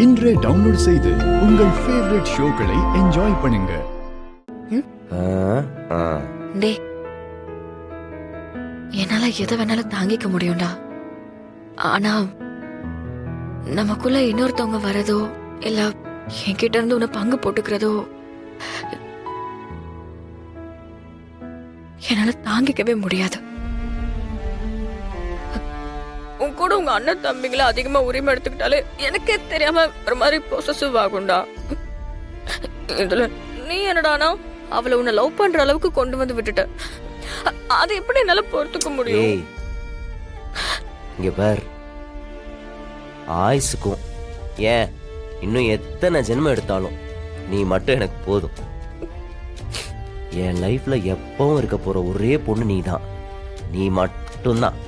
இன்றே டவுன்லோட் செய்து உங்கள் ஃபேவரட் ஷோக்களை என்ஜாய் பண்ணுங்க. டேய், என்னால எதை வேணாலும் தாங்கிக்க முடியும்டா. ஆனா நமக்குள்ள இன்னொருத்தவங்க வரதோ இல்ல என்கிட்ட இருந்து உன்னை பங்கு போட்டுக்கிறதோ என்னால தாங்கிக்கவே முடியாது. உன் கூட உங்க அண்ணன் தம்பிங்களை அதிகமா உரிமை எடுத்துக்கிட்டாலே எனக்கே தெரியாம ஒரு மாதிரி பொசசிவ் ஆகும்டா. இதுல நீ என்னடானா அவளை உன்னை லவ் பண்ற அளவுக்கு கொண்டு வந்து விட்டுட்ட. அது எப்படி என்னால பொறுத்துக்க முடியும்? இங்க பார், ஆயுசுக்கும் ஏன் இன்னும் எத்தனை ஜென்மம் எடுத்தாலும் நீ மட்டும் எனக்கு போதும். என் லைஃப்ல எப்பவும் இருக்க போற ஒரே பொண்ணு நீ தான். நீ மட்டும்தான்.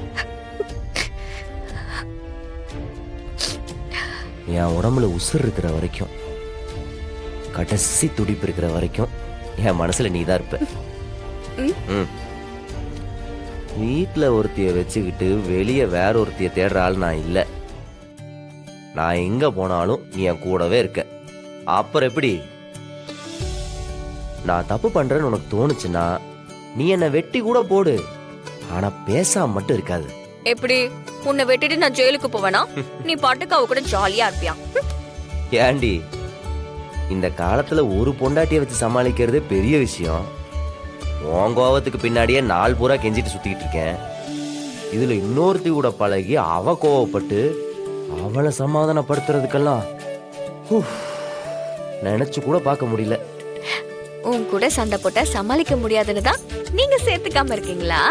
என் உடம்புல உசுர் இருக்கிற வரைக்கும், கடைசி துடிப்பு இருக்கிற வரைக்கும் என் மனசுல நீ தான் இருப்ப. வீட்டுல ஒருத்திய வச்சுக்கிட்டு வெளியே வேற ஒருத்திய தேடுற ஆள் நான் இல்லை. நான் எங்க போனாலும் நீ என் கூடவே இருக்க. அப்புறம் எப்படி? நான் தப்பு பண்றேன்னு உனக்கு தோணுச்சுன்னா நீ என்னை வெட்டி கூட போடு, ஆனா பேசாம மட்டும் இருக்காது. எப்படி? உன்னை வெட்டிட்டு நான் ஜெயிலுக்கு போவேனா? நீ பாட்டுக்கு அவ கூட ஜாலியா இருப்பியா? ஏண்டி, இந்த காலத்துல ஒரு பொண்டாட்டியை வச்சு சமாளிக்கிறதே பெரிய விஷயம். உன் கோவத்துக்கு பின்னாடியே நாள் பூரா கெஞ்சிட்டு சுத்திக்கிட்டு இருக்கேன். இதுல இன்னொருத்தி கூட பழகி அவ கோவப்பட்டு அவளை சமாதானப்படுத்துறதுக்கெல்லாம் நினைச்சு கூட பார்க்க முடியல. உன் கூட சண்டை போட்ட சமாளிக்க முடியாதுன்னு தான் நீங்க சேர்த்துக்காம இருக்கீங்களா?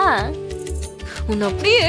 உன்னை அப்படியே